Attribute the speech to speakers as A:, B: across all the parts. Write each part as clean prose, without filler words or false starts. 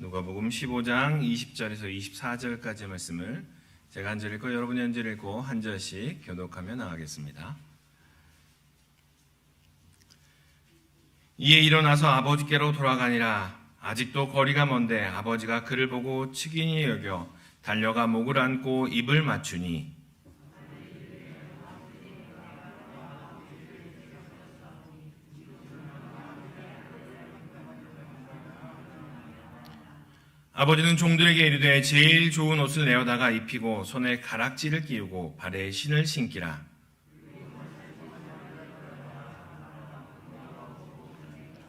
A: 누가복음 15장 20절에서 24절까지의 말씀을 제가 한 절 읽고 여러분이 한 절 읽고 한 절씩 교독하며 나가겠습니다. 이에 일어나서 아버지께로 돌아가니라. 아직도 거리가 먼데 아버지가 그를 보고 측은히 여겨 달려가 목을 안고 입을 맞추니 아버지는 종들에게 이르되 제일 좋은 옷을 내어다가 입히고 손에 가락지를 끼우고 발에 신을 신기라.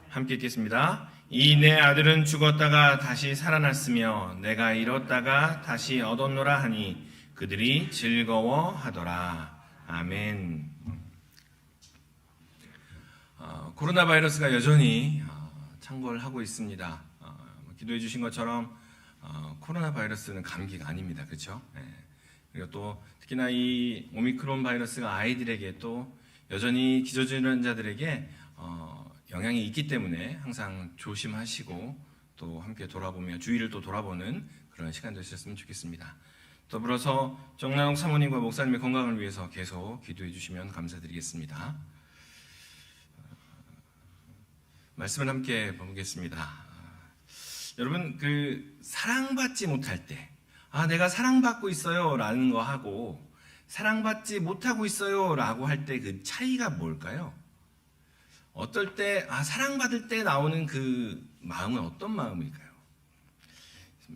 A: 함께 읽겠습니다. 이 내 아들은 죽었다가 다시 살아났으며 내가 잃었다가 다시 얻었노라 하니 그들이 즐거워하더라. 아멘. 코로나 바이러스가 여전히 창궐 하고 있습니다. 기도해 주신 것처럼 코로나 바이러스는 감기가 아닙니다. 그렇죠? 네. 그리고 또 특히나 이 오미크론 바이러스가 아이들에게 또 여전히 기저질환자들에게 영향이 있기 때문에 항상 조심하시고 또 함께 돌아보며 주위를 또 돌아보는 그런 시간 되셨으면 좋겠습니다. 더불어서 정나영 사모님과 목사님의 건강을 위해서 계속 기도해 주시면 감사드리겠습니다. 말씀을 함께 보겠습니다. 여러분, 사랑받지 못할 때, 내가 사랑받고 있어요 라는 거 하고 사랑받지 못하고 있어요 라고 할 때 그 차이가 뭘까요? 어떨 때, 사랑받을 때 나오는 그 마음은 어떤 마음일까요?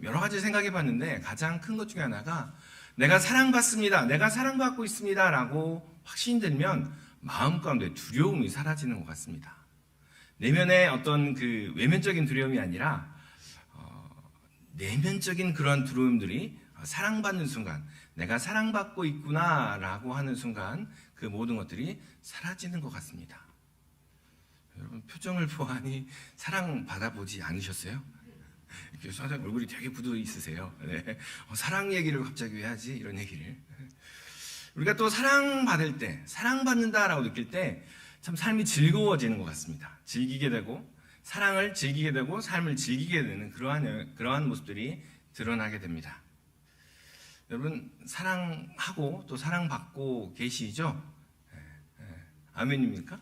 A: 여러 가지 생각해 봤는데 가장 큰 것 중에 하나가 내가 사랑받습니다, 내가 사랑받고 있습니다 라고 확신이 들면 마음 가운데 두려움이 사라지는 것 같습니다. 내면의 어떤 그 외면적인 두려움이 아니라 내면적인 그런 두려움들이 사랑받는 순간, 내가 사랑받고 있구나 라고 하는 순간 그 모든 것들이 사라지는 것 같습니다. 여러분, 표정을 보아하니 사랑받아보지 않으셨어요? 교수님 얼굴이 되게 굳어 있으세요. 네. 사랑 얘기를 갑자기 왜 하지? 이런 얘기를. 우리가 또 사랑받을 때, 사랑받는다라고 느낄 때 참 삶이 즐거워지는 것 같습니다. 즐기게 되고 사랑을 즐기게 되고 삶을 즐기게 되는 그러한 모습들이 드러나게 됩니다. 여러분, 사랑하고 또 사랑받고 계시죠? 아멘입니까?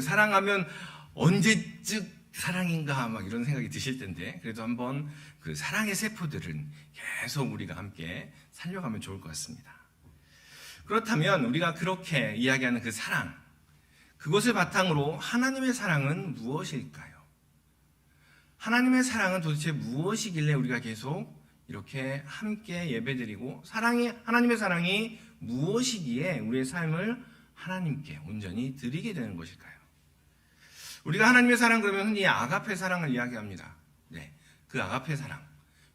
A: 사랑하면 언제쯤 사랑인가 막 이런 생각이 드실 텐데 그래도 한번 그 사랑의 세포들은 계속 우리가 함께 살려가면 좋을 것 같습니다. 그렇다면 우리가 그렇게 이야기하는 그 사랑, 그것을 바탕으로 하나님의 사랑은 무엇일까요? 하나님의 사랑은 도대체 무엇이길래 우리가 계속 이렇게 함께 예배드리고 하나님의 사랑이 무엇이기에 우리의 삶을 하나님께 온전히 드리게 되는 것일까요? 우리가 하나님의 사랑 그러면 흔히 아가페 사랑을 이야기합니다. 네, 그 아가페 사랑,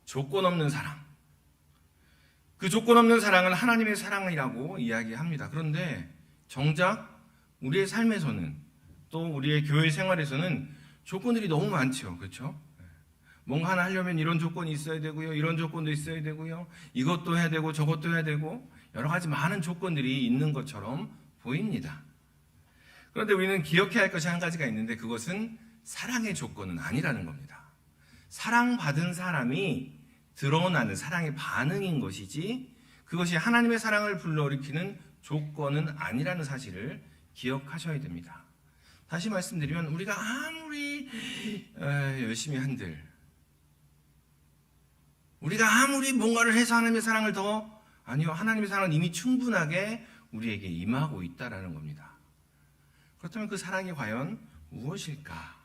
A: 조건 없는 사랑, 그 조건 없는 사랑을 하나님의 사랑이라고 이야기합니다. 그런데 정작 우리의 삶에서는 또 우리의 교회 생활에서는 조건들이 너무 많죠. 그렇죠? 뭔가 하나 하려면 이런 조건이 있어야 되고요. 이런 조건도 있어야 되고요. 이것도 해야 되고 저것도 해야 되고 여러 가지 많은 조건들이 있는 것처럼 보입니다. 그런데 우리는 기억해야 할 것이 한 가지가 있는데 그것은 사랑의 조건은 아니라는 겁니다. 사랑받은 사람이 드러나는 사랑의 반응인 것이지 그것이 하나님의 사랑을 불러일으키는 조건은 아니라는 사실을 기억하셔야 됩니다. 다시 말씀드리면 우리가 아무리 열심히 한들 우리가 아무리 뭔가를 해서 하나님의 사랑을 아니요, 하나님의 사랑은 이미 충분하게 우리에게 임하고 있다라는 겁니다. 그렇다면 그 사랑이 과연 무엇일까?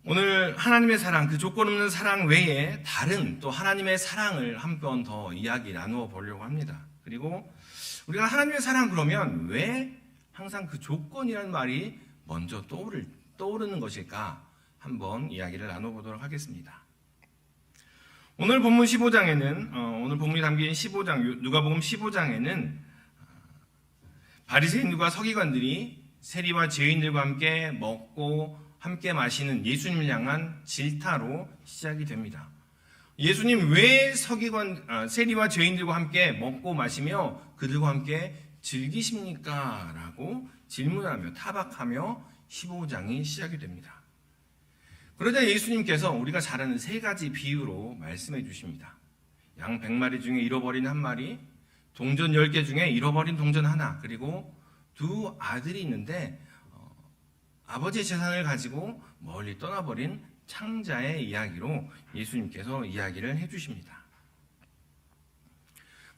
A: 오늘 하나님의 사랑, 그 조건 없는 사랑 외에 다른 또 하나님의 사랑을 한 번 더 이야기 나누어 보려고 합니다. 그리고 우리가 하나님의 사랑 그러면 왜 항상 그 조건이라는 말이 먼저 떠오르는 것일까? 한번 이야기를 나눠보도록 하겠습니다. 오늘 본문 15장에는 오늘 본문이 담긴 15장 누가복음 15장에는 바리새인들과 서기관들이 세리와 죄인들과 함께 먹고 함께 마시는 예수님을 향한 질타로 시작이 됩니다. 예수님 왜 세리와 죄인들과 함께 먹고 마시며 그들과 함께 즐기십니까? 라고 질문하며 타박하며 15장이 시작이 됩니다. 그러자 예수님께서 우리가 잘 아는 세 가지 비유로 말씀해 주십니다. 양 100마리 중에 잃어버린 한 마리, 동전 10개 중에 잃어버린 동전 하나, 그리고 두 아들이 있는데 아버지의 재산을 가지고 멀리 떠나버린 창자의 이야기로 예수님께서 이야기를 해주십니다.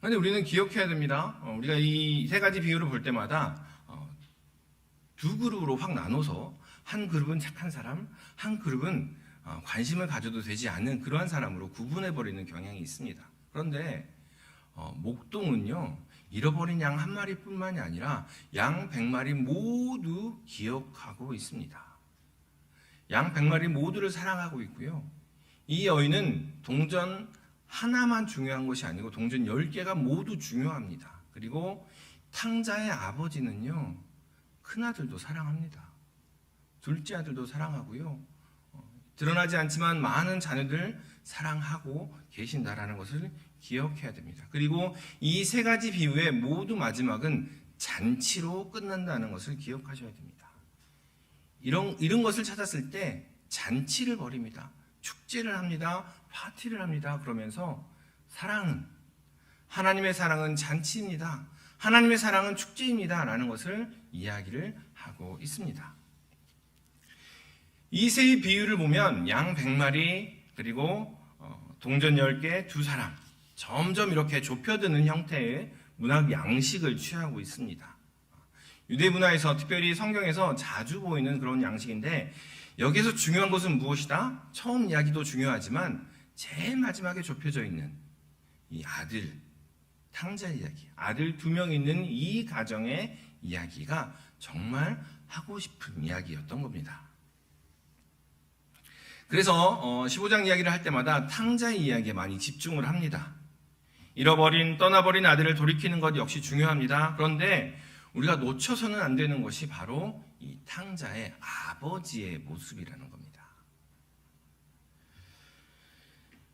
A: 그런데 우리는 기억해야 됩니다. 우리가 이 세 가지 비유를 볼 때마다 두 그룹으로 확 나눠서 한 그룹은 착한 사람, 한 그룹은 관심을 가져도 되지 않는 그러한 사람으로 구분해버리는 경향이 있습니다. 그런데 목동은요, 잃어버린 양 한 마리뿐만이 아니라 양 100마리 모두 기억하고 있습니다. 양 100마리 모두를 사랑하고 있고요. 이 여인은 동전 하나만 중요한 것이 아니고 동전 10개가 모두 중요합니다. 그리고 탕자의 아버지는요, 큰아들도 사랑합니다. 둘째 아들도 사랑하고요. 드러나지 않지만 많은 자녀들 사랑하고 계신다라는 것을 기억해야 됩니다. 그리고 이 세 가지 비유의 모두 마지막은 잔치로 끝난다는 것을 기억하셔야 됩니다. 이런 것을 찾았을 때 잔치를 벌입니다. 축제를 합니다. 파티를 합니다. 그러면서 하나님의 사랑은 잔치입니다. 하나님의 사랑은 축제입니다. 라는 것을 이야기를 하고 있습니다. 이 세 비유를 보면 양 100마리 그리고 동전 10개 두 사람 점점 이렇게 좁혀드는 형태의 문학 양식을 취하고 있습니다. 유대 문화에서 특별히 성경에서 자주 보이는 그런 양식인데 여기에서 중요한 것은 무엇이다? 처음 이야기도 중요하지만 제일 마지막에 좁혀져 있는 이 아들, 탕자 이야기, 아들 2명 있는 이 가정의 이야기가 정말 하고 싶은 이야기였던 겁니다. 그래서 15장 이야기를 할 때마다 탕자 이야기에 많이 집중을 합니다. 잃어버린, 떠나버린 아들을 돌이키는 것 역시 중요합니다. 그런데 우리가 놓쳐서는 안 되는 것이 바로 이 탕자의 아버지의 모습이라는 겁니다.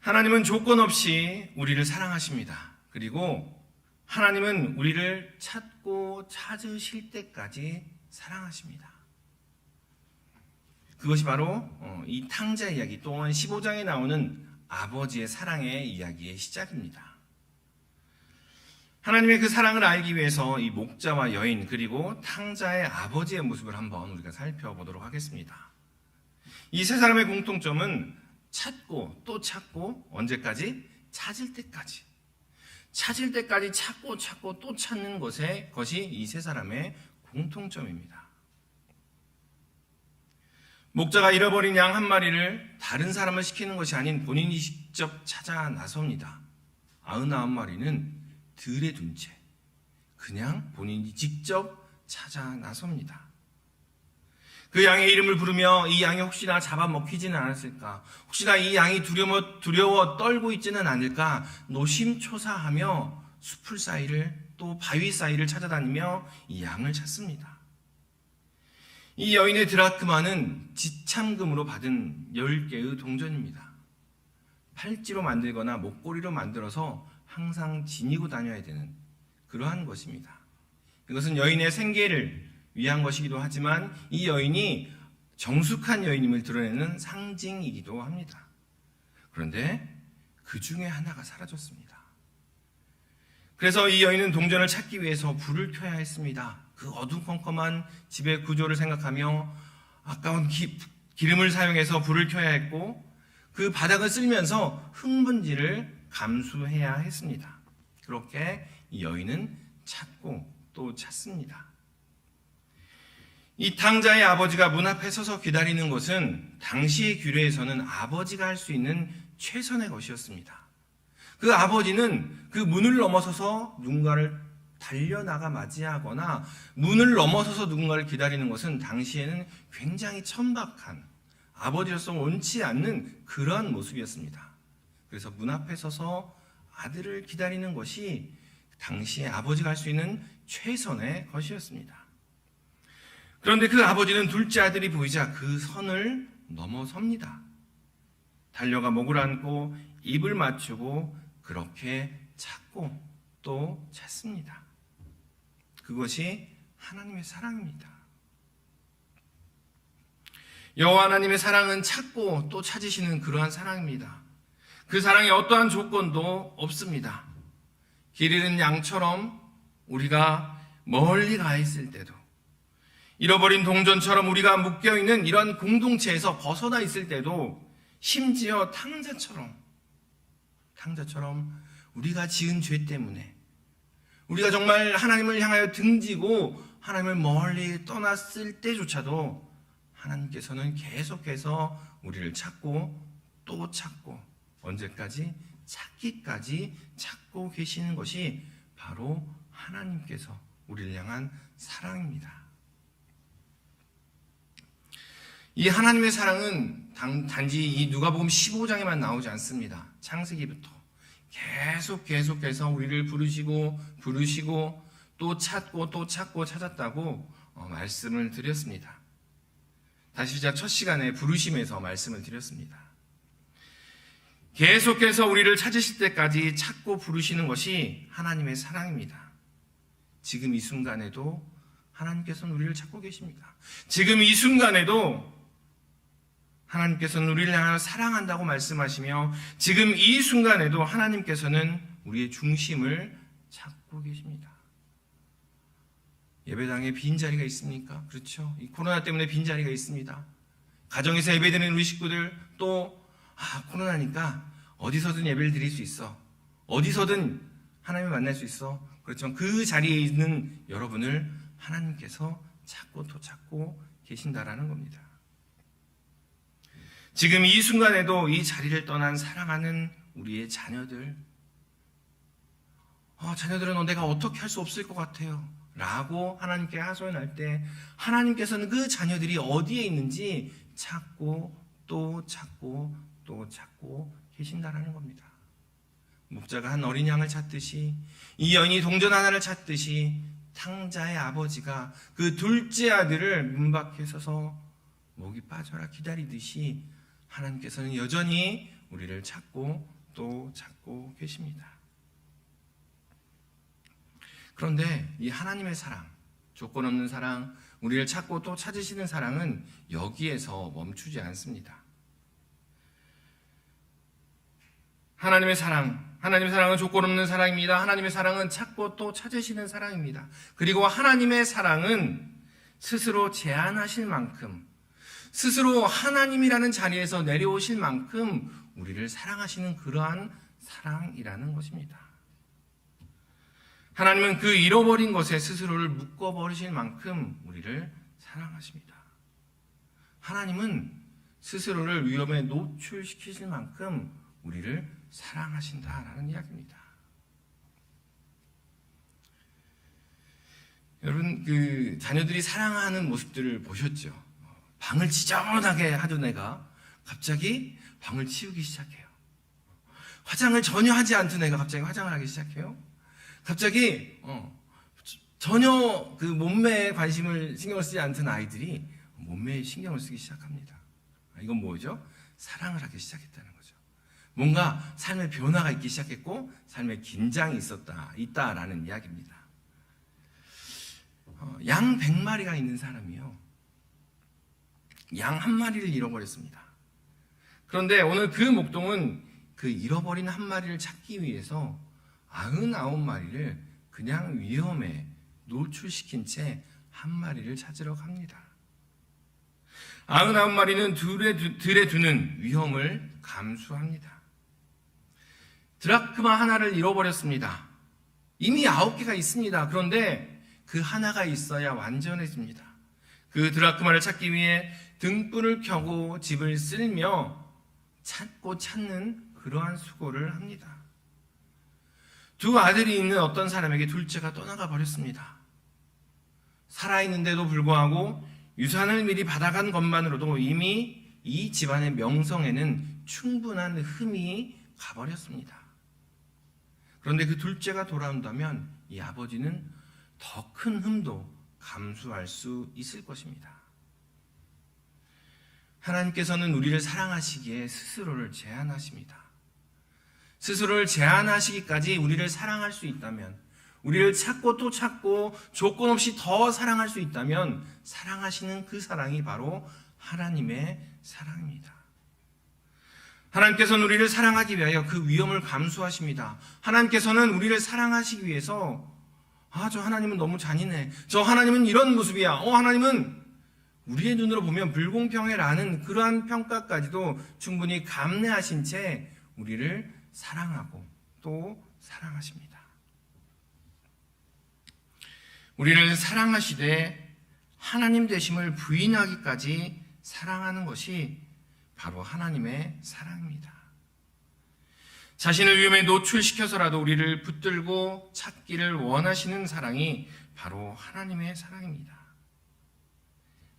A: 하나님은 조건 없이 우리를 사랑하십니다. 그리고 하나님은 우리를 찾고 찾으실 때까지 사랑하십니다. 그것이 바로 이 탕자 이야기 또한 15장에 나오는 아버지의 사랑의 이야기의 시작입니다. 하나님의 그 사랑을 알기 위해서 이 목자와 여인 그리고 탕자의 아버지의 모습을 한번 우리가 살펴보도록 하겠습니다. 이 세 사람의 공통점은 찾고 또 찾고 언제까지? 찾을 때까지. 찾을 때까지 찾고 찾고 또 찾는 것이 이 세 사람의 공통점입니다. 목자가 잃어버린 양 한 마리를 다른 사람을 시키는 것이 아닌 본인이 직접 찾아 나섭니다. 99마리는 들에 둔 채 그냥 본인이 직접 찾아 나섭니다. 그 양의 이름을 부르며 이 양이 혹시나 잡아먹히지는 않았을까? 혹시나 이 양이 두려워 떨고 있지는 않을까? 노심초사하며 숲을 사이를 또 바위 사이를 찾아다니며 이 양을 찾습니다. 이 여인의 드라크마는 지참금으로 받은 10개의 동전입니다. 팔찌로 만들거나 목걸이로 만들어서 항상 지니고 다녀야 되는 그러한 것입니다. 이것은 여인의 생계를 위한 것이기도 하지만 이 여인이 정숙한 여인임을 드러내는 상징이기도 합니다. 그런데 그 중에 하나가 사라졌습니다. 그래서 이 여인은 동전을 찾기 위해서 불을 켜야 했습니다. 그 어두컴컴한 집의 구조를 생각하며 아까운 기름을 사용해서 불을 켜야 했고 그 바닥을 쓸면서 흥분지를 감수해야 했습니다. 그렇게 이 여인은 찾고 또 찾습니다. 이 탕자의 아버지가 문 앞에 서서 기다리는 것은 당시의 규례에서는 아버지가 할 수 있는 최선의 것이었습니다. 그 아버지는 그 문을 넘어서서 누군가를 달려나가 맞이하거나 문을 넘어서서 누군가를 기다리는 것은 당시에는 굉장히 천박한 아버지로서 원치 않는 그러한 모습이었습니다. 그래서 문 앞에 서서 아들을 기다리는 것이 당시에 아버지가 할 수 있는 최선의 것이었습니다. 그런데 그 아버지는 둘째 아들이 보이자 그 선을 넘어섭니다. 달려가 목을 안고 입을 맞추고 그렇게 찾고 또 찾습니다. 그것이 하나님의 사랑입니다. 여호와 하나님의 사랑은 찾고 또 찾으시는 그러한 사랑입니다. 그 사랑에 어떠한 조건도 없습니다. 길 잃은 양처럼 우리가 멀리 가 있을 때도, 잃어버린 동전처럼 우리가 묶여있는 이런 공동체에서 벗어나 있을 때도, 심지어 탕자처럼 우리가 지은 죄 때문에 우리가 정말 하나님을 향하여 등지고 하나님을 멀리 떠났을 때조차도 하나님께서는 계속해서 우리를 찾고 또 찾고, 언제까지? 찾기까지 찾고 계시는 것이 바로 하나님께서 우리를 향한 사랑입니다. 이 하나님의 사랑은 단지 이 누가복음 15장에만 나오지 않습니다. 창세기부터 계속해서 우리를 부르시고 또 찾고 찾았다고 말씀을 드렸습니다. 다시 시작 첫 시간에 부르심에서 말씀을 드렸습니다. 계속해서 우리를 찾으실 때까지 찾고 부르시는 것이 하나님의 사랑입니다. 지금 이 순간에도 하나님께서는 우리를 찾고 계십니다. 지금 이 순간에도 하나님께서는 우리를 향하여 사랑한다고 말씀하시며, 지금 이 순간에도 하나님께서는 우리의 중심을 찾고 계십니다. 예배당에 빈자리가 있습니까? 그렇죠. 이 코로나 때문에 빈자리가 있습니다. 가정에서 예배드리는 우리 식구들 또 코로나니까 어디서든 예배를 드릴 수 있어, 어디서든 하나님을 만날 수 있어. 그렇지만 그 자리에 있는 여러분을 하나님께서 찾고 또 찾고 계신다라는 겁니다. 지금 이 순간에도 이 자리를 떠난 사랑하는 우리의 자녀들, 자녀들은 내가 어떻게 할 수 없을 것 같아요 라고 하나님께 하소연할 때, 하나님께서는 그 자녀들이 어디에 있는지 찾고 또 찾고 또 찾고 계신다라는 겁니다. 목자가 한 어린 양을 찾듯이, 이 여인이 동전 하나를 찾듯이, 탕자의 아버지가 그 둘째 아들을 문 밖에 서서 목이 빠져라 기다리듯이 하나님께서는 여전히 우리를 찾고 또 찾고 계십니다. 그런데 이 하나님의 사랑, 조건 없는 사랑, 우리를 찾고 또 찾으시는 사랑은 여기에서 멈추지 않습니다. 하나님의 사랑은 조건 없는 사랑입니다. 하나님의 사랑은 찾고 또 찾으시는 사랑입니다. 그리고 하나님의 사랑은 스스로 제한하실 만큼, 스스로 하나님이라는 자리에서 내려오실 만큼 우리를 사랑하시는 그러한 사랑이라는 것입니다. 하나님은 그 잃어버린 것에 스스로를 묶어버리실 만큼 우리를 사랑하십니다. 하나님은 스스로를 위험에 노출시키실 만큼 우리를 사랑하신다라는 이야기입니다. 여러분, 그 자녀들이 사랑하는 모습들을 보셨죠? 방을 지저분하게 하던 애가 갑자기 방을 치우기 시작해요. 화장을 전혀 하지 않던 애가 갑자기 화장을 하기 시작해요. 갑자기 전혀 그 몸매에 관심을 신경을 쓰지 않던 아이들이 몸매에 신경을 쓰기 시작합니다. 이건 뭐죠? 사랑을 하기 시작했다는 거죠. 뭔가 삶의 변화가 있기 시작했고 삶의 긴장이 있다라는 이야기입니다. 양 100마리가 있는 사람이요, 양 한 마리를 잃어버렸습니다. 그런데 오늘 그 목동은 그 잃어버린 한 마리를 찾기 위해서 99마리를 그냥 위험에 노출시킨 채 한 마리를 찾으러 갑니다. 99마리는 들에 두는 위험을 감수합니다. 드라크마 하나를 잃어버렸습니다. 이미 9개가 있습니다. 그런데 그 하나가 있어야 완전해집니다. 그 드라크마를 찾기 위해 등불을 켜고 집을 쓸며 찾는 그러한 수고를 합니다. 두 아들이 있는 어떤 사람에게 둘째가 떠나가 버렸습니다. 살아있는데도 불구하고 유산을 미리 받아간 것만으로도 이미 이 집안의 명성에는 충분한 흠이 가버렸습니다. 그런데 그 둘째가 돌아온다면 이 아버지는 더 큰 흠도 감수할 수 있을 것입니다. 하나님께서는 우리를 사랑하시기에 스스로를 제한하십니다. 스스로를 제한하시기까지 우리를 사랑할 수 있다면, 우리를 찾고 또 찾고 조건 없이 더 사랑할 수 있다면 사랑하시는 그 사랑이 바로 하나님의 사랑입니다. 하나님께서는 우리를 사랑하기 위하여 그 위험을 감수하십니다. 하나님께서는 우리를 사랑하시기 위해서 저 하나님은 너무 잔인해. 저 하나님은 이런 모습이야. 하나님은 우리의 눈으로 보면 불공평해라는 그러한 평가까지도 충분히 감내하신 채 우리를 사랑하고 또 사랑하십니다. 우리를 사랑하시되 하나님 되심을 부인하기까지 사랑하는 것이 바로 하나님의 사랑입니다. 자신을 위험에 노출시켜서라도 우리를 붙들고 찾기를 원하시는 사랑이 바로 하나님의 사랑입니다.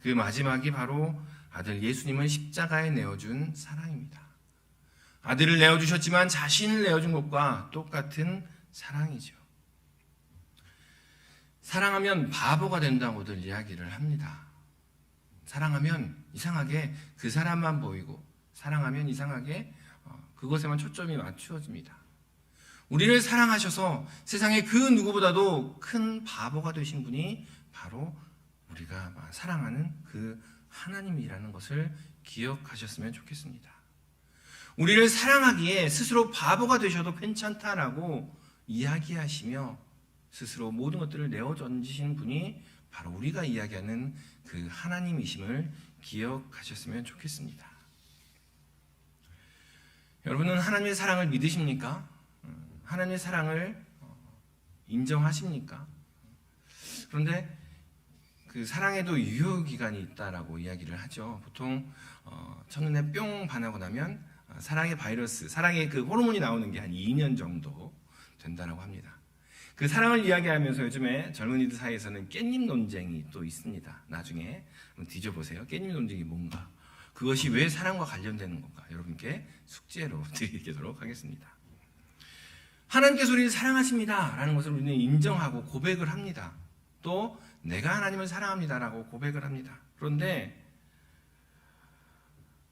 A: 그 마지막이 바로 아들 예수님을 십자가에 내어준 사랑입니다. 아들을 내어주셨지만 자신을 내어준 것과 똑같은 사랑이죠. 사랑하면 바보가 된다고들 이야기를 합니다. 사랑하면 이상하게 그 사람만 보이고 사랑하면 이상하게 그것에만 초점이 맞추어집니다. 우리를 사랑하셔서 세상의 그 누구보다도 큰 바보가 되신 분이 바로 우리가 사랑하는 그 하나님이라는 것을 기억하셨으면 좋겠습니다. 우리를 사랑하기에 스스로 바보가 되셔도 괜찮다라고 이야기하시며 스스로 모든 것들을 내어 던지신 분이 바로 우리가 이야기하는 그 하나님이심을 기억하셨으면 좋겠습니다. 여러분은 하나님의 사랑을 믿으십니까? 하나님의 사랑을 인정하십니까? 그런데 그 사랑에도 유효기간이 있다라고 이야기를 하죠. 보통 첫눈에 뿅 반하고 나면 사랑의 바이러스, 사랑의 그 호르몬이 나오는 게 한 2년 정도 된다라고 합니다. 그 사랑을 이야기하면서 요즘에 젊은이들 사이에서는 깻잎 논쟁이 또 있습니다. 나중에 한번 뒤져보세요. 깻잎 논쟁이 뭔가, 그것이 왜 사랑과 관련되는 건가, 여러분께 숙제로 드리도록 하겠습니다. 하나님께서 우리를 사랑하십니다 라는 것을 우리는 인정하고 고백을 합니다. 또 내가 하나님을 사랑합니다 라고 고백을 합니다. 그런데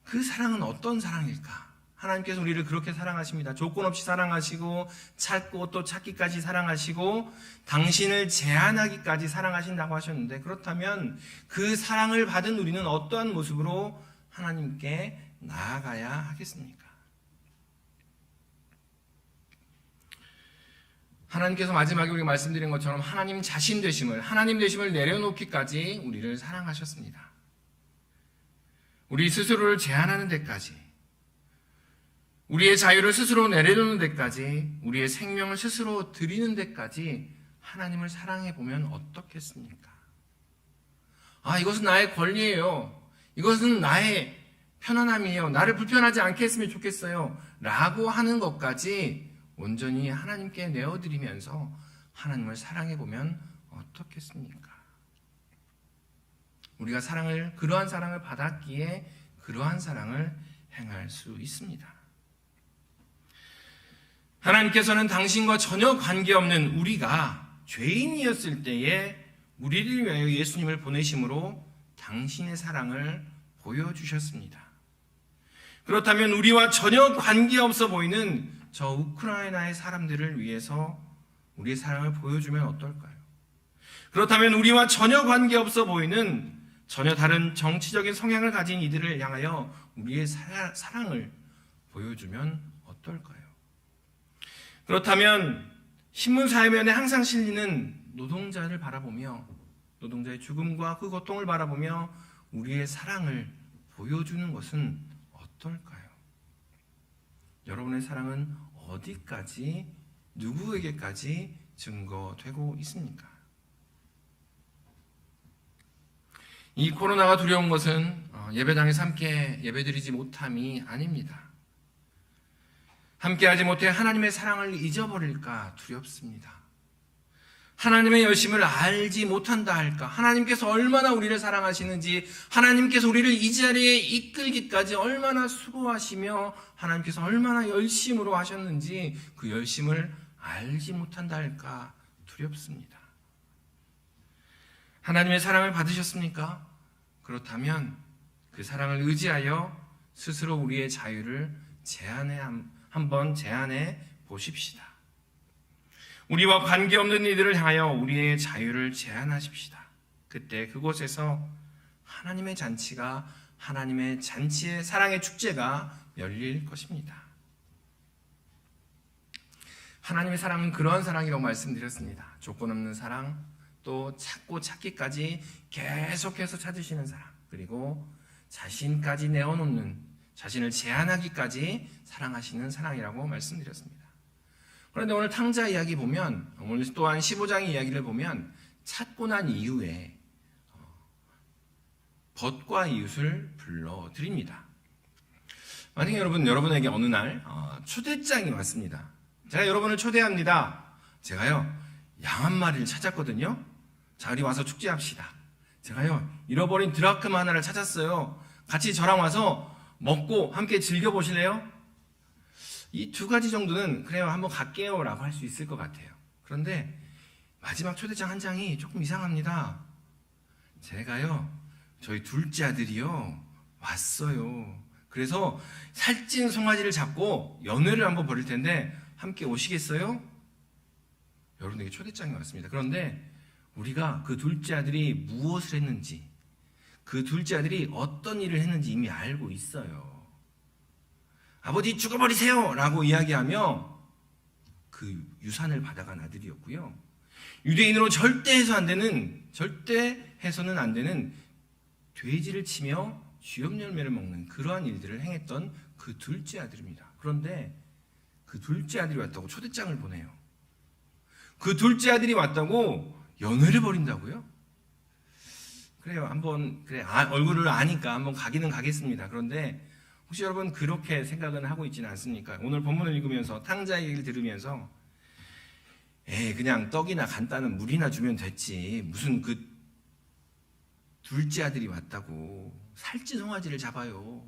A: 그 사랑은 어떤 사랑일까? 하나님께서 우리를 그렇게 사랑하십니다. 조건 없이 사랑하시고 찾고 또 찾기까지 사랑하시고 당신을 제한하기까지 사랑하신다고 하셨는데, 그렇다면 그 사랑을 받은 우리는 어떠한 모습으로 하나님께 나아가야 하겠습니까? 하나님께서 마지막에 우리가 말씀드린 것처럼 하나님 자신 되심을, 하나님 되심을 내려놓기까지 우리를 사랑하셨습니다. 우리 스스로를 제한하는 데까지, 우리의 자유를 스스로 내려놓는 데까지, 우리의 생명을 스스로 드리는 데까지 하나님을 사랑해 보면 어떻겠습니까? 이것은 나의 권리예요. 이것은 나의 편안함이에요. 나를 불편하지 않게 했으면 좋겠어요. 라고 하는 것까지 온전히 하나님께 내어드리면서 하나님을 사랑해 보면 어떻겠습니까? 우리가 그러한 사랑을 받았기에 그러한 사랑을 행할 수 있습니다. 하나님께서는 당신과 전혀 관계없는 우리가 죄인이었을 때에 우리를 위하여 예수님을 보내심으로 당신의 사랑을 보여주셨습니다. 그렇다면 우리와 전혀 관계없어 보이는 저 우크라이나의 사람들을 위해서 우리의 사랑을 보여주면 어떨까요? 그렇다면 우리와 전혀 관계없어 보이는 전혀 다른 정치적인 성향을 가진 이들을 향하여 우리의 사랑을 보여주면 어떨까요? 그렇다면 신문사회면에 항상 실리는 노동자를 바라보며, 노동자의 죽음과 그 고통을 바라보며 우리의 사랑을 보여주는 것은 어떨까요? 여러분의 사랑은 어디까지, 누구에게까지 증거되고 있습니까? 이 코로나가 두려운 것은 예배당에서 함께 예배드리지 못함이 아닙니다. 함께하지 못해 하나님의 사랑을 잊어버릴까 두렵습니다. 하나님의 열심을 알지 못한다 할까? 하나님께서 얼마나 우리를 사랑하시는지, 하나님께서 우리를 이 자리에 이끌기까지 얼마나 수고하시며 하나님께서 얼마나 열심으로 하셨는지 그 열심을 알지 못한다 할까 두렵습니다. 하나님의 사랑을 받으셨습니까? 그렇다면 그 사랑을 의지하여 스스로 우리의 자유를 한번 제한해 보십시다. 우리와 관계없는 이들을 향하여 우리의 자유를 제한하십시다. 그때 그곳에서 하나님의 잔치가, 하나님의 잔치의 사랑의 축제가 열릴 것입니다. 하나님의 사랑은 그러한 사랑이라고 말씀드렸습니다. 조건 없는 사랑, 또 찾고 찾기까지 계속해서 찾으시는 사랑, 그리고 자신까지 내어놓는, 자신을 제한하기까지 사랑하시는 사랑이라고 말씀드렸습니다. 그런데 오늘 탕자 이야기 보면, 오늘 또한 15장의 이야기를 보면 찾고 난 이후에 벗과 이웃을 불러드립니다. 만약에 여러분에게 어느 날 초대장이 왔습니다. 제가 여러분을 초대합니다. 제가요, 양 한 마리를 찾았거든요. 자, 우리 와서 축제합시다. 제가요, 잃어버린 드라크마 하나를 찾았어요. 같이 저랑 와서 먹고 함께 즐겨보실래요? 이 두 가지 정도는 그래요, 한번 갈게요 라고 할 수 있을 것 같아요. 그런데 마지막 초대장 한 장이 조금 이상합니다. 제가요, 저희 둘째 아들이요, 왔어요. 그래서 살찐 송아지를 잡고 연회를 한번 벌일 텐데 함께 오시겠어요? 여러분에게 초대장이 왔습니다. 그런데 우리가 그 둘째 아들이 무엇을 했는지, 그 둘째 아들이 어떤 일을 했는지 이미 알고 있어요. 아버지 죽어버리세요 라고 이야기하며 그 유산을 받아간 아들이었고요. 유대인으로 절대 해서는 안 되는 돼지를 치며 쥐염 열매를 먹는 그러한 일들을 행했던 그 둘째 아들입니다. 그런데 그 둘째 아들이 왔다고 초대장을 보내요. 그 둘째 아들이 왔다고 연회를 벌인다고요? 그래요, 한번 얼굴을 아니까 한번 가기는 가겠습니다. 그런데 혹시 여러분 그렇게 생각은 하고 있지는 않습니까? 오늘 본문을 읽으면서, 탕자 얘기를 들으면서 그냥 떡이나 간단한 물이나 주면 됐지, 무슨 그 둘째 아들이 왔다고 살찐 송아지를 잡아요.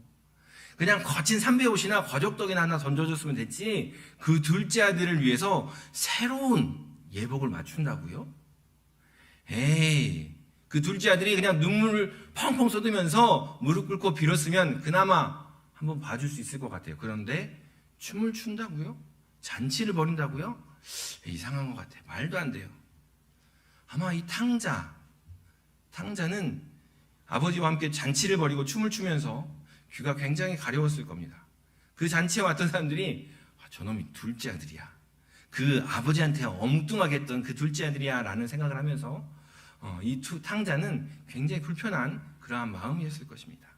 A: 그냥 거친 삼배옷이나 거적떡이나 하나 던져줬으면 됐지, 그 둘째 아들을 위해서 새로운 예복을 맞춘다고요? 그 둘째 아들이 그냥 눈물을 펑펑 쏟으면서 무릎 꿇고 빌었으면 그나마 한번 봐줄 수 있을 것 같아요. 그런데 춤을 춘다고요? 잔치를 벌인다고요? 이상한 것 같아요. 말도 안 돼요. 아마 이 탕자는 아버지와 함께 잔치를 벌이고 춤을 추면서 귀가 굉장히 가려웠을 겁니다. 그 잔치에 왔던 사람들이 저놈이 둘째 아들이야, 그 아버지한테 엉뚱하게 했던 그 둘째 아들이야 라는 생각을 하면서 이 탕자는 굉장히 불편한 그러한 마음이었을 것입니다.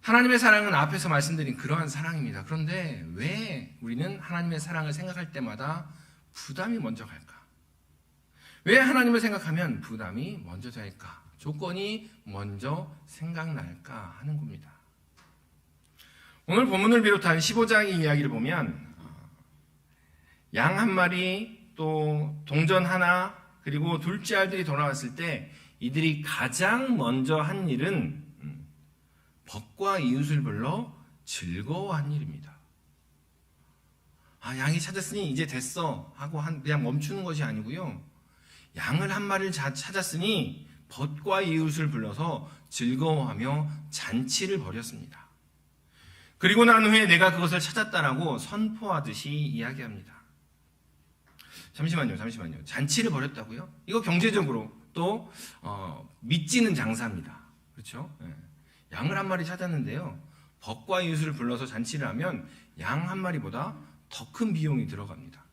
A: 하나님의 사랑은 앞에서 말씀드린 그러한 사랑입니다. 그런데 왜 우리는 하나님의 사랑을 생각할 때마다 부담이 먼저 갈까? 왜 하나님을 생각하면 부담이 먼저 될까? 조건이 먼저 생각날까 하는 겁니다. 오늘 본문을 비롯한 15장의 이야기를 보면 양 한 마리, 또 동전 하나, 그리고 둘째 아들이 돌아왔을 때 이들이 가장 먼저 한 일은 벗과 이웃을 불러 즐거워한 일입니다. 양이 찾았으니 이제 됐어 하고 그냥 멈추는 것이 아니고요, 양을 한 마리를 찾았으니 벗과 이웃을 불러서 즐거워하며 잔치를 벌였습니다. 그리고 난 후에 내가 그것을 찾았다라고 선포하듯이 이야기합니다. 잠시만요. 잔치를 벌였다고요? 이거 경제적으로 또 믿지는 장사입니다. 그렇죠? 양을 한 마리 찾았는데요, 벗과 이웃을 불러서 잔치를 하면 양 한 마리보다 더 큰 비용이 들어갑니다.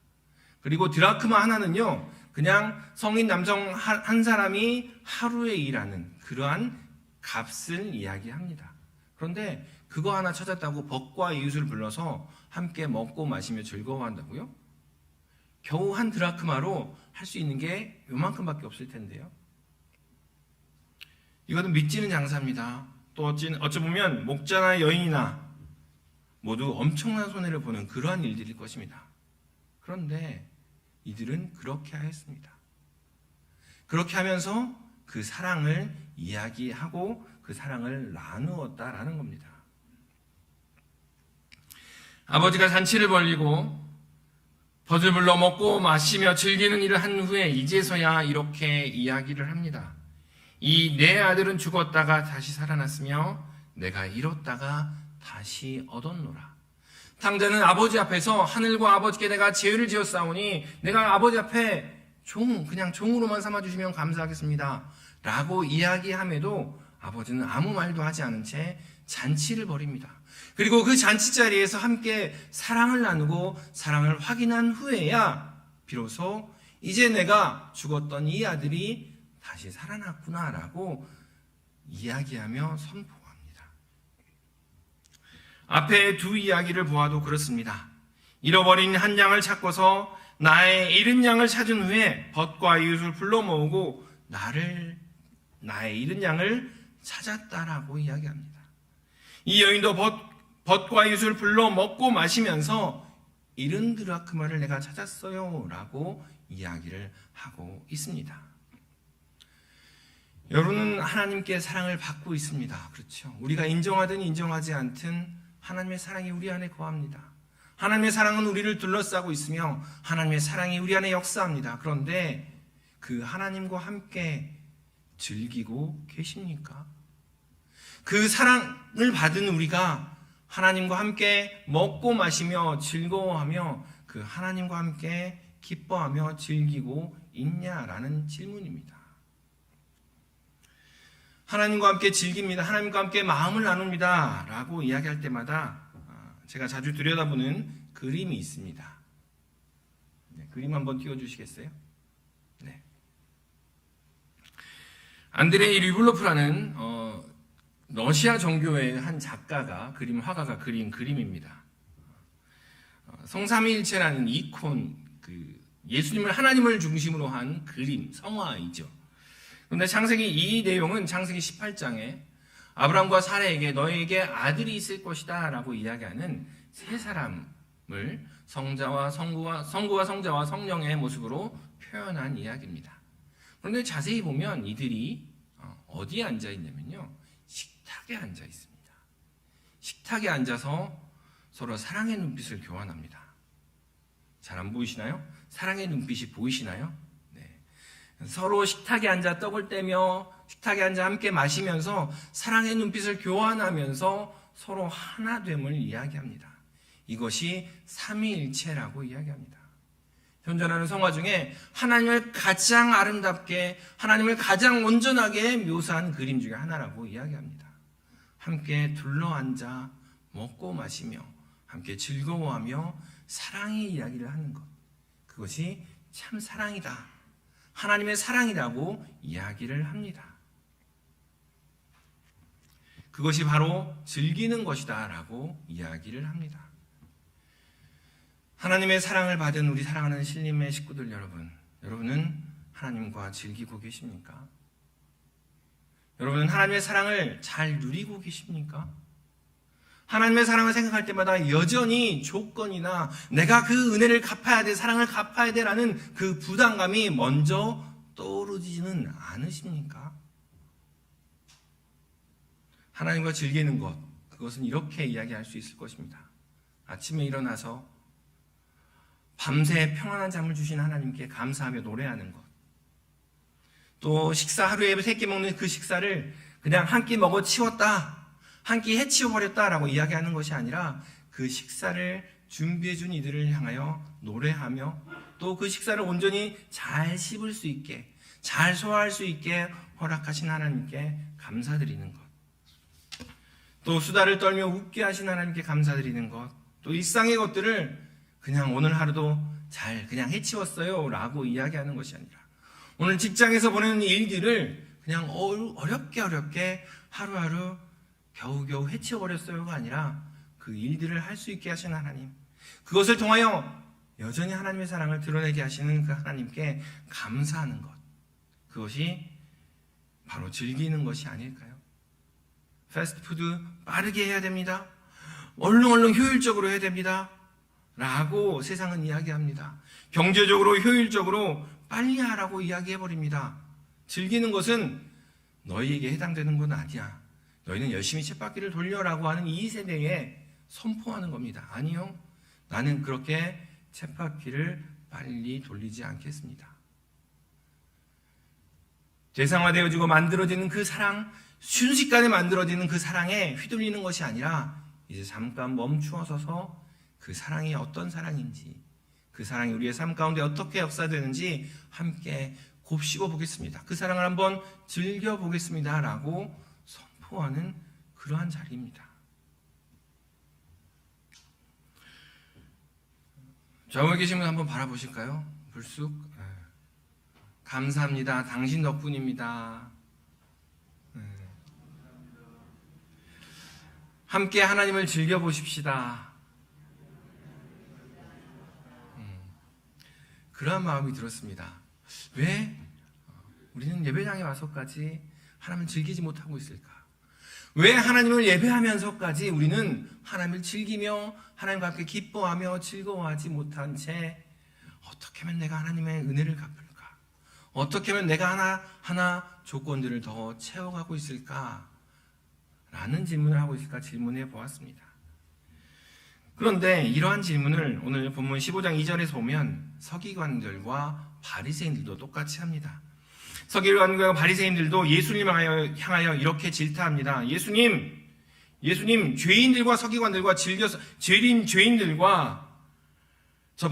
A: 그리고 드라크마 하나는요, 그냥 성인 남성 한 사람이 하루에 일하는 그러한 값을 이야기합니다. 그런데 그거 하나 찾았다고 벗과 이웃을 불러서 함께 먹고 마시며 즐거워한다고요? 겨우 한 드라크마로 할 수 있는 게 요만큼밖에 없을 텐데요. 이거는 믿지는 장사입니다. 또 어찌 보면 목자나 여인이나 모두 엄청난 손해를 보는 그러한 일들일 것입니다. 그런데 이들은 그렇게 하였습니다. 그렇게 하면서 그 사랑을 이야기하고 그 사랑을 나누었다라는 겁니다. 아버지가 잔치를 벌리고 벗을 불러 먹고 마시며 즐기는 일을 한 후에 이제서야 이렇게 이야기를 합니다. 이 내 아들은 죽었다가 다시 살아났으며 내가 잃었다가 다시 얻었노라.
B: 탕자는 아버지 앞에서 하늘과 아버지께 내가 죄를 지었사오니 내가 아버지 앞에 그냥 종으로만 삼아주시면 감사하겠습니다 라고 이야기함에도 아버지는 아무 말도 하지 않은 채 잔치를 벌입니다. 그리고 그 잔치 자리에서 함께 사랑을 나누고 사랑을 확인한 후에야 비로소 이제 내가 죽었던 이 아들이 다시 살아났구나 라고 이야기하며 선포합니다. 앞에 두 이야기를 보아도 그렇습니다. 잃어버린 한 양을 찾고서 나의 잃은 양을 찾은 후에 벗과 이웃을 불러 모으고 나의 잃은 양을 찾았다라고 이야기합니다. 이 여인도 벗과 이웃을 불러 먹고 마시면서 잃은 드라크마를 내가 찾았어요 라고 이야기를 하고 있습니다. 여러분은 하나님께 사랑을 받고 있습니다. 그렇죠? 우리가 인정하든 인정하지 않든 하나님의 사랑이 우리 안에 거합니다. 하나님의 사랑은 우리를 둘러싸고 있으며 하나님의 사랑이 우리 안에 역사합니다. 그런데 그 하나님과 함께 즐기고 계십니까? 그 사랑을 받은 우리가 하나님과 함께 먹고 마시며 즐거워하며 그 하나님과 함께 기뻐하며 즐기고 있냐라는 질문입니다. 하나님과 함께 즐깁니다. 하나님과 함께 마음을 나눕니다. 라고 이야기할 때마다 제가 자주 들여다보는 그림이 있습니다. 네, 그림 한번 띄워주시겠어요? 네. 안드레이 르블로프라는 러시아 정교회의 한 작가가 화가가 그린 그림입니다. 성삼위일체라는 이콘, 예수님을 하나님을 중심으로 한 그림, 성화이죠. 그런데 이 내용은 창세기 18장에 아브라함과 사라에게 너에게 아들이 있을 것이다 라고 이야기하는 세 사람을 성자와 성자와 성령의 모습으로 표현한 이야기입니다. 그런데 자세히 보면 이들이 어디에 앉아 있냐면요, 식탁에 앉아 있습니다. 식탁에 앉아서 서로 사랑의 눈빛을 교환합니다. 잘 안 보이시나요? 사랑의 눈빛이 보이시나요? 네. 서로 식탁에 앉아 떡을 떼며 식탁에 앉아 함께 마시면서 사랑의 눈빛을 교환하면서 서로 하나됨을 이야기합니다. 이것이 삼위일체라고 이야기합니다. 현존하는 성화 중에 하나님을 가장 아름답게, 하나님을 가장 온전하게 묘사한 그림 중에 하나라고 이야기합니다. 함께 둘러앉아 먹고 마시며 함께 즐거워하며 사랑의 이야기를 하는 것, 그것이 참 사랑이다, 하나님의 사랑이라고 이야기를 합니다. 그것이 바로 즐기는 것이다 라고 이야기를 합니다. 하나님의 사랑을 받은 우리 사랑하는 신림의 식구들 여러분은 하나님과 즐기고 계십니까? 여러분은 하나님의 사랑을 잘 누리고 계십니까? 하나님의 사랑을 생각할 때마다 여전히 조건이나 내가 그 은혜를 갚아야 돼, 사랑을 갚아야 돼라는 그 부담감이 먼저 떠오르지는 않으십니까? 하나님과 즐기는 것, 그것은 이렇게 이야기할 수 있을 것입니다. 아침에 일어나서 밤새 평안한 잠을 주신 하나님께 감사하며 노래하는 것, 또 하루에 3끼 먹는 그 식사를 그냥 한 끼 먹어 치웠다, 한 끼 해치워버렸다라고 이야기하는 것이 아니라 그 식사를 준비해준 이들을 향하여 노래하며 또 그 식사를 온전히 잘 씹을 수 있게, 잘 소화할 수 있게 허락하신 하나님께 감사드리는 것, 또 수다를 떨며 웃게 하신 하나님께 감사드리는 것, 또 일상의 것들을 그냥 오늘 하루도 잘 그냥 해치웠어요 라고 이야기하는 것이 아니라 오늘 직장에서 보내는 일들을 그냥 어렵게 하루하루 겨우겨우 해치워버렸어요가 아니라 그 일들을 할 수 있게 하신 하나님, 그것을 통하여 여전히 하나님의 사랑을 드러내게 하시는 그 하나님께 감사하는 것, 그것이 바로 즐기는 것이 아닐까요? 패스트푸드 빠르게 해야 됩니다, 얼른 효율적으로 해야 됩니다 라고 세상은 이야기합니다. 경제적으로 효율적으로 빨리 하라고 이야기해버립니다. 즐기는 것은 너희에게 해당되는 건 아니야, 너희는 열심히 쳇바퀴를 돌려라고 하는 이 세대에 선포하는 겁니다. 아니요, 나는 그렇게 쳇바퀴를 빨리 돌리지 않겠습니다. 대상화되어지고 만들어지는 그 사랑, 순식간에 만들어지는 그 사랑에 휘둘리는 것이 아니라 이제 잠깐 멈추어서서 그 사랑이 어떤 사랑인지, 그 사랑이 우리의 삶 가운데 어떻게 역사되는지 함께 곱씹어 보겠습니다. 그 사랑을 한번 즐겨보겠습니다 라고 선포하는 그러한 자리입니다. 좌우에 계신 분 한번 바라보실까요? 불쑥. 감사합니다. 당신 덕분입니다. 함께 하나님을 즐겨보십시다. 그러한 마음이 들었습니다. 왜 우리는 예배당에 와서까지 하나님을 즐기지 못하고 있을까? 왜 하나님을 예배하면서까지 우리는 하나님을 즐기며 하나님과 함께 기뻐하며 즐거워하지 못한 채 어떻게 하면 내가 하나님의 은혜를 갚을까? 어떻게 하면 내가 하나 조건들을 더 채워가고 있을까? 라는 질문을 하고 있을까 질문해 보았습니다. 그런데 이러한 질문을 오늘 본문 15장 2절에서 보면 서기관들과 바리새인들도 똑같이 합니다. 서기관과 바리새인들도 예수님을 향하여 이렇게 질타합니다. 예수님, 죄인들과 서기관들과 죄인들과 저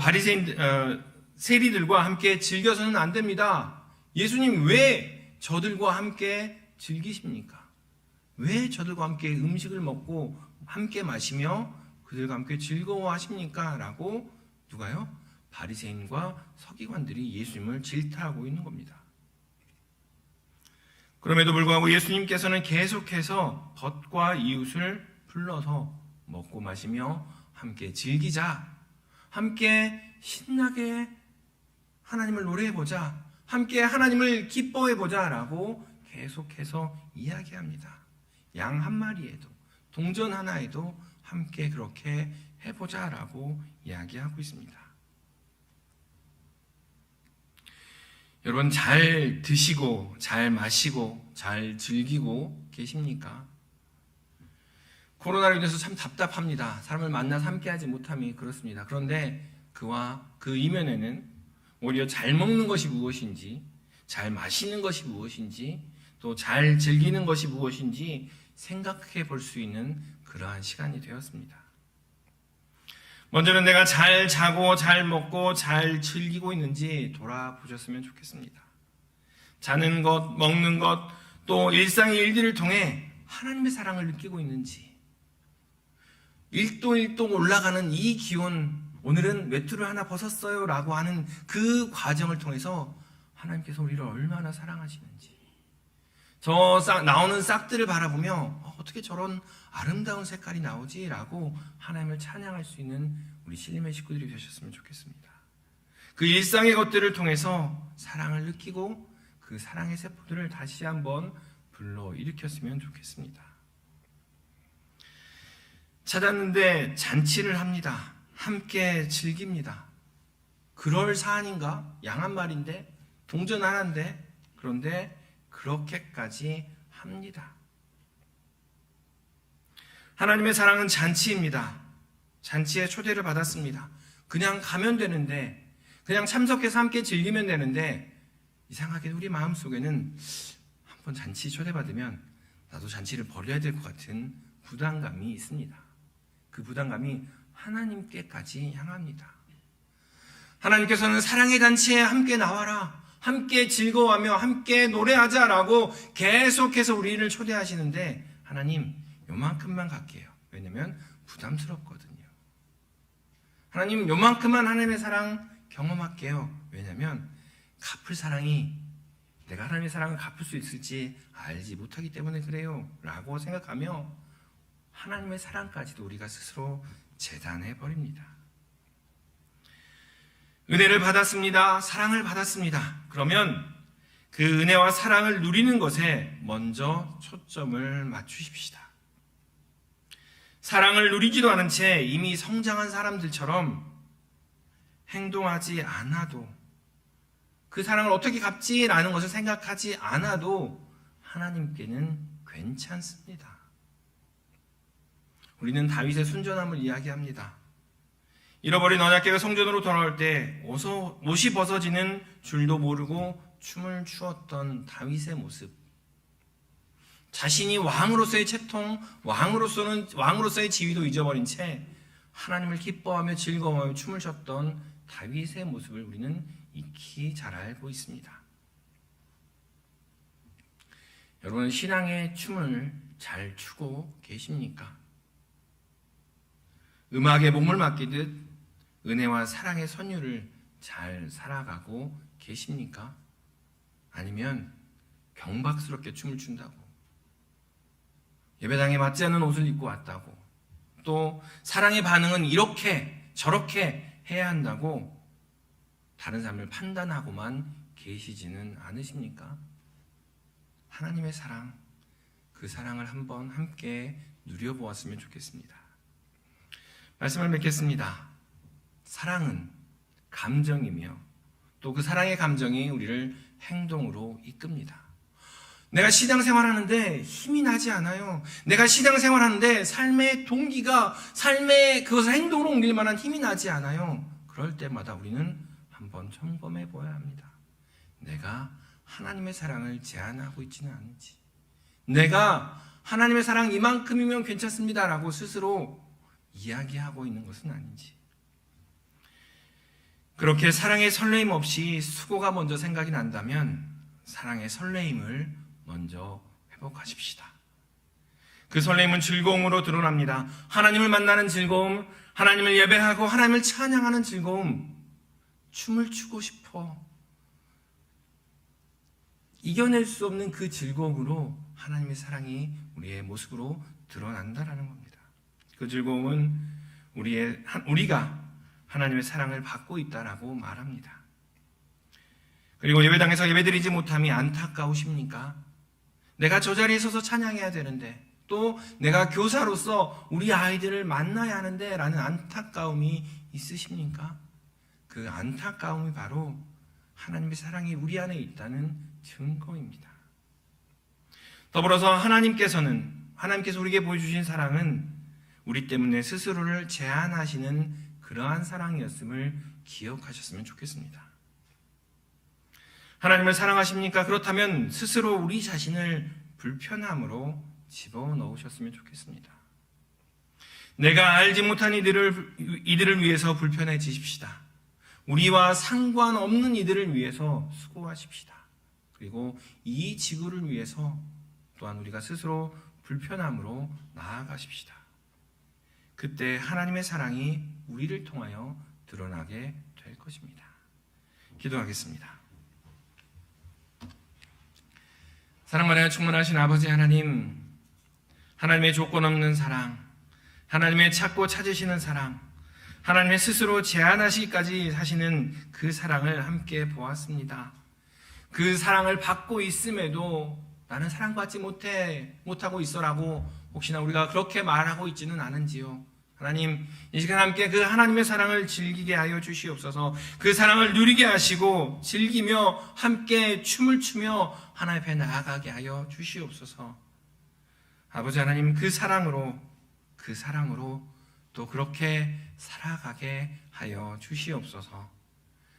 B: 세리들과 함께 즐겨서는 안 됩니다. 예수님, 왜 저들과 함께 즐기십니까? 왜 저들과 함께 음식을 먹고 함께 마시며 그들과 함께 즐거워하십니까? 라고 누가요? 바리새인과 서기관들이 예수님을 질타하고 있는 겁니다. 그럼에도 불구하고 예수님께서는 계속해서 벗과 이웃을 불러서 먹고 마시며 함께 즐기자, 함께 신나게 하나님을 노래해보자, 함께 하나님을 기뻐해보자 라고 계속해서 이야기합니다. 양 한 마리에도, 동전 하나에도 함께 그렇게 해보자 라고 이야기하고 있습니다. 여러분, 잘 드시고 잘 마시고 잘 즐기고 계십니까? 코로나로 인해서 참 답답합니다. 사람을 만나서 함께하지 못함이 그렇습니다. 그런데 그와 그 이면에는 오히려 잘 먹는 것이 무엇인지, 잘 마시는 것이 무엇인지, 또 잘 즐기는 것이 무엇인지 생각해 볼 수 있는 그러한 시간이 되었습니다. 먼저는 내가 잘 자고 잘 먹고 잘 즐기고 있는지 돌아보셨으면 좋겠습니다. 자는 것, 먹는 것, 또 일상의 일들을 통해 하나님의 사랑을 느끼고 있는지, 1도 1도 올라가는 이 기온, 오늘은 외투를 하나 벗었어요 라고 하는 그 과정을 통해서 하나님께서 우리를 얼마나 사랑하시는지, 나오는 싹들을 바라보며 어떻게 저런 아름다운 색깔이 나오지? 라고 하나님을 찬양할 수 있는 우리 신림의 식구들이 되셨으면 좋겠습니다. 그 일상의 것들을 통해서 사랑을 느끼고 그 사랑의 세포들을 다시 한번 불러일으켰으면 좋겠습니다. 찾았는데 잔치를 합니다. 함께 즐깁니다. 그럴 사안인가? 양 한 마리인데, 동전 하나인데, 그런데 그렇게까지 합니다. 하나님의 사랑은 잔치입니다. 잔치에 초대를 받았습니다. 그냥 가면 되는데, 그냥 참석해서 함께 즐기면 되는데, 이상하게 우리 마음속에는 한번 잔치 초대받으면 나도 잔치를 벌여야 될 것 같은 부담감이 있습니다. 그 부담감이 하나님께까지 향합니다. 하나님께서는 사랑의 잔치에 함께 나와라, 함께 즐거워하며 함께 노래하자라고 계속해서 우리를 초대하시는데, 하나님 요만큼만 갈게요. 왜냐면 부담스럽거든요. 하나님 요만큼만 하나님의 사랑 경험할게요. 왜냐면 갚을 사랑이, 내가 하나님의 사랑을 갚을 수 있을지 알지 못하기 때문에 그래요 라고 생각하며 하나님의 사랑까지도 우리가 스스로 재단해버립니다. 은혜를 받았습니다. 사랑을 받았습니다. 그러면 그 은혜와 사랑을 누리는 것에 먼저 초점을 맞추십시다. 사랑을 누리지도 않은 채 이미 성장한 사람들처럼 행동하지 않아도, 그 사랑을 어떻게 갚지라는 것을 생각하지 않아도 하나님께는 괜찮습니다. 우리는 다윗의 순전함을 이야기합니다. 잃어버린 언약궤가 성전으로 돌아올 때 옷이 벗어지는 줄도 모르고 춤을 추었던 다윗의 모습, 자신이 왕으로서의 채통, 왕으로서의 지위도 잊어버린 채 하나님을 기뻐하며 즐거워하며 춤을 췄던 다윗의 모습을 우리는 익히 잘 알고 있습니다. 여러분, 신앙의 춤을 잘 추고 계십니까? 음악에 몸을 맡기듯 은혜와 사랑의 선율을 잘 살아가고 계십니까? 아니면 경박스럽게 춤을 춘다고, 예배당에 맞지 않는 옷을 입고 왔다고, 또 사랑의 반응은 이렇게 저렇게 해야 한다고 다른 사람을 판단하고만 계시지는 않으십니까? 하나님의 사랑, 그 사랑을 한번 함께 누려보았으면 좋겠습니다. 말씀을 맺겠습니다. 사랑은 감정이며 또 그 사랑의 감정이 우리를 행동으로 이끕니다. 내가 신앙생활하는데 힘이 나지 않아요. 내가 신앙생활하는데 삶의 동기가, 삶의 그것을 행동으로 옮길 만한 힘이 나지 않아요. 그럴 때마다 우리는 한번 점검해 보아야 합니다. 내가 하나님의 사랑을 제한하고 있지는 않은지, 내가 하나님의 사랑 이만큼이면 괜찮습니다라고 스스로 이야기하고 있는 것은 아닌지, 그렇게 사랑의 설레임 없이 수고가 먼저 생각이 난다면 사랑의 설레임을 먼저 회복하십시다. 그 설레임은 즐거움으로 드러납니다. 하나님을 만나는 즐거움, 하나님을 예배하고 하나님을 찬양하는 즐거움, 춤을 추고 싶어 이겨낼 수 없는 그 즐거움으로 하나님의 사랑이 우리의 모습으로 드러난다라는 겁니다. 그 즐거움은 우리가 하나님의 사랑을 받고 있다라고 말합니다. 그리고 예배당에서 예배드리지 못함이 안타까우십니까? 내가 저 자리에 서서 찬양해야 되는데, 또 내가 교사로서 우리 아이들을 만나야 하는데 라는 안타까움이 있으십니까? 그 안타까움이 바로 하나님의 사랑이 우리 안에 있다는 증거입니다. 더불어서 하나님께서 우리에게 보여주신 사랑은 우리 때문에 스스로를 제한하시는 그러한 사랑이었음을 기억하셨으면 좋겠습니다. 하나님을 사랑하십니까? 그렇다면 스스로 우리 자신을 불편함으로 집어넣으셨으면 좋겠습니다. 내가 알지 못한 이들을 위해서 불편해지십시다. 우리와 상관없는 이들을 위해서 수고하십시다. 그리고 이 지구를 위해서 또한 우리가 스스로 불편함으로 나아가십시다. 그때 하나님의 사랑이 우리를 통하여 드러나게 될 것입니다. 기도하겠습니다. 사랑만에 충만하신 아버지 하나님, 하나님의 조건 없는 사랑, 하나님의 찾고 찾으시는 사랑, 하나님의 스스로 제한하시기까지 하시는 그 사랑을 함께 보았습니다. 그 사랑을 받고 있음에도 나는 사랑받지 못하고 있어라고 혹시나 우리가 그렇게 말하고 있지는 않은지요. 하나님, 이 시간 함께 그 하나님의 사랑을 즐기게 하여 주시옵소서. 그 사랑을 누리게 하시고 즐기며 함께 춤을 추며 하나님 앞에 나아가게 하여 주시옵소서. 아버지 하나님, 그 사랑으로 또 그렇게 살아가게 하여 주시옵소서.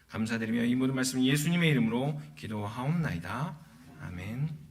B: 감사드리며 이 모든 말씀 예수님의 이름으로 기도하옵나이다. 아멘.